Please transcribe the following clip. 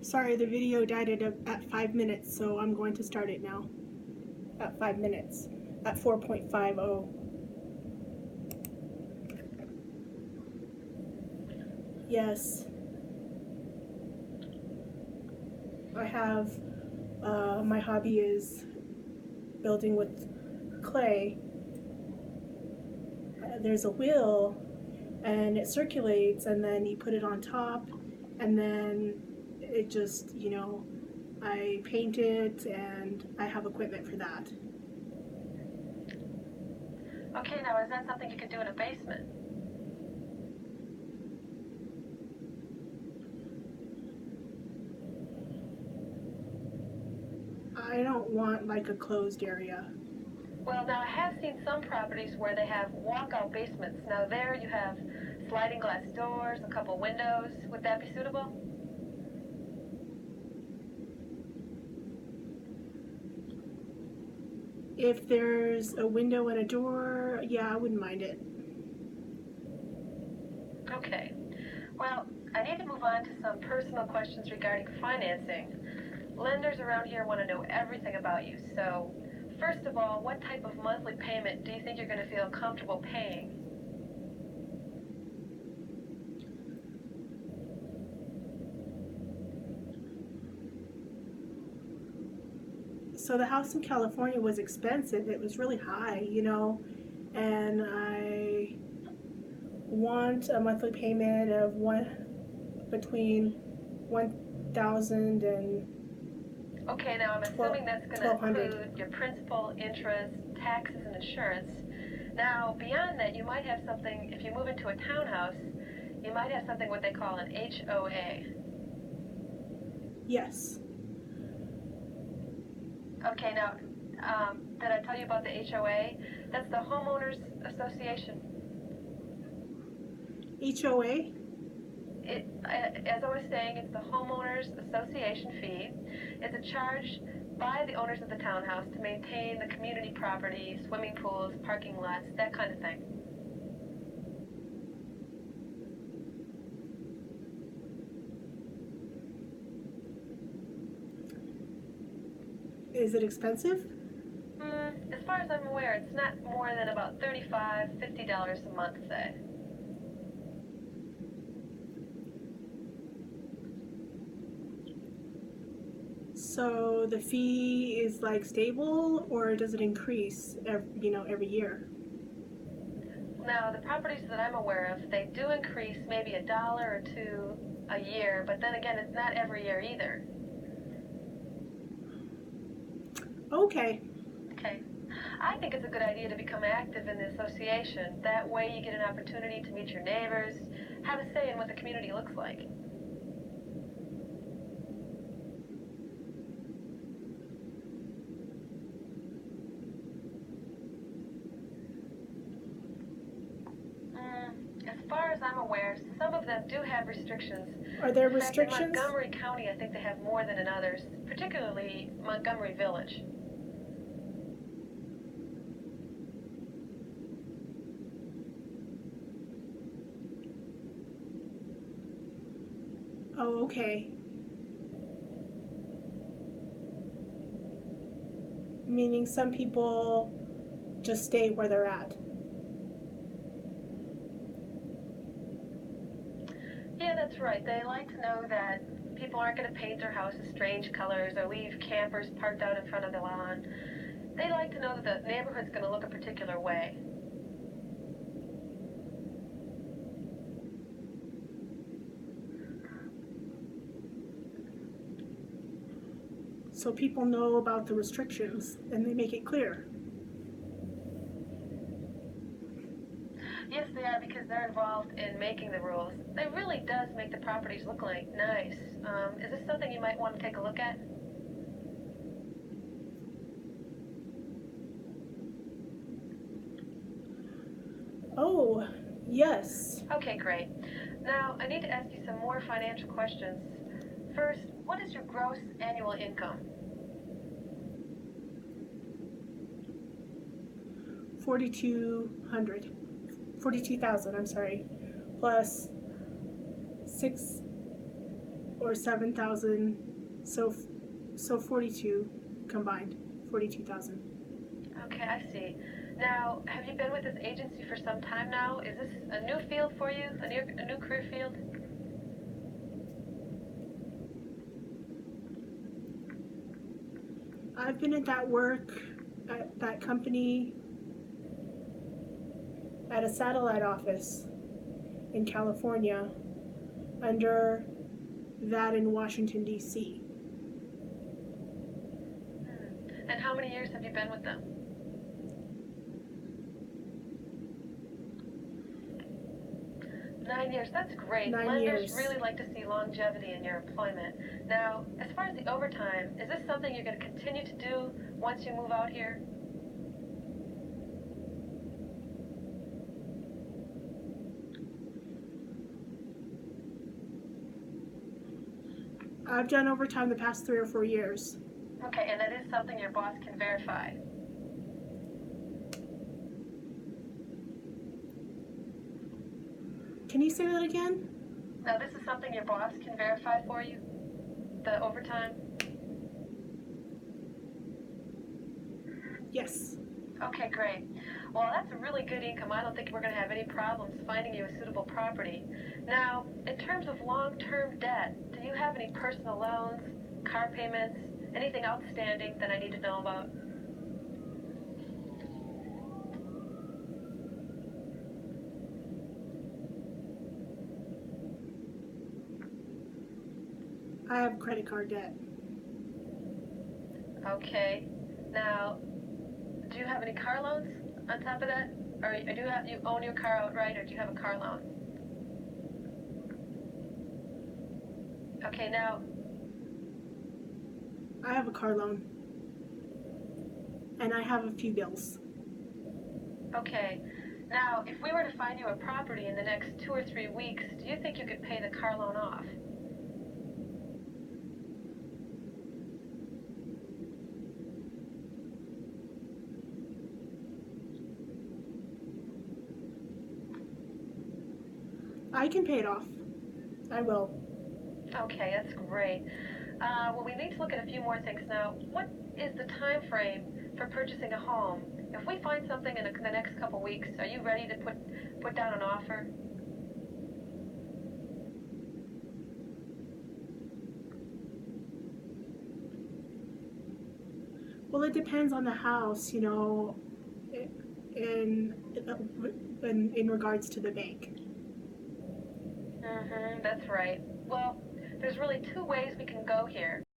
Sorry, the video died at 5 minutes, so I'm going to start it now. At 5 minutes. At 4.50. Yes. I have, my hobby is building with clay. There's a wheel and it circulates, and then you put it on top, and then it just, I paint it, and I have equipment for that. Okay, now is that something you could do in a basement? I don't want like a closed area. Well, now I have seen some properties where they have walkout basements. Now there you have sliding glass doors, a couple windows. Would that be suitable? If there's a window and a door, yeah, I wouldn't mind it. Okay. Well, I need to move on to some personal questions regarding financing. Lenders around here want to know everything about you. So, first of all, what type of monthly payment do you think you're going to feel comfortable paying? So the house in California was expensive. It was really high, and I want a monthly payment of between 1,000 and Okay, now I'm assuming that's going to 1,200. include your principal, interest, taxes, and insurance. Now, beyond that, you might have something, if you move into a townhouse, you might have something what they call an HOA. Yes. Okay, now, did I tell you about the HOA? That's the Homeowners Association. HOA? As I was saying, it's the Homeowners Association fee. It's a charge by the owners of the townhouse to maintain the community property, swimming pools, parking lots, that kind of thing. Is it expensive? As far as I'm aware, it's not more than about $35, $50 a month, say. So the fee is like stable, or does it increase every year? Now, the properties that I'm aware of, they do increase maybe $1 or $2 a year, but then again, it's not every year either. Okay. Okay. I think it's a good idea to become active in the association. That way you get an opportunity to meet your neighbors, have a say in what the community looks like. As far as I'm aware, some of them do have restrictions. Are there In fact, restrictions? in Montgomery County, I think they have more than in others, particularly Montgomery Village. Oh, okay. Meaning some people just stay where they're at. Yeah, that's right. They like to know that people aren't going to paint their houses strange colors or leave campers parked out in front of the lawn. They like to know that the neighborhood's going to look a particular way. So people know about the restrictions and they make it clear. Yes, they are, because they're involved in making the rules. It really does make the properties look like nice. Is this something you might want to take a look at? Oh, yes. Okay, great. Now, I need to ask you some more financial questions. First, what is your gross annual income? 42,000, I'm sorry, plus 6 or 7,000. So 42 combined, 42,000. Okay, I see. Now, have you been with this agency for some time now? Is this a new field for you? A new career field? I've been at that company at a satellite office in California under that in Washington, D.C. And how many years have you been with them? 9 years, that's great. 9 years. Lenders really like to see longevity in your employment. Now, as far as the overtime, is this something you're going to continue to do once you move out here? I've done overtime the past 3 or 4 years. Okay, and that is something your boss can verify. Can you say that again? Now, this is something your boss can verify for you? The overtime? Yes. Okay, great. Well, that's a really good income. I don't think we're going to have any problems finding you a suitable property. Now, in terms of long-term debt, do you have any personal loans, car payments, anything outstanding that I need to know about? I have credit card debt. Okay. Now, do you have any car loans on top of that? Or you own your car outright, or do you have a car loan? Okay, now, I have a car loan. And I have a few bills. okay. Now, if we were to find you a property in the next 2 or 3 weeks, do you think you could pay the car loan off? I can pay it off. I will. Okay, that's great. Well, we need to look at a few more things now. What is the time frame for purchasing a home? If we find something in the next couple weeks, are you ready to put down an offer? Well, it depends on the house, in in regards to the bank. Mm-hmm, that's right. Well, there's really two ways we can go here.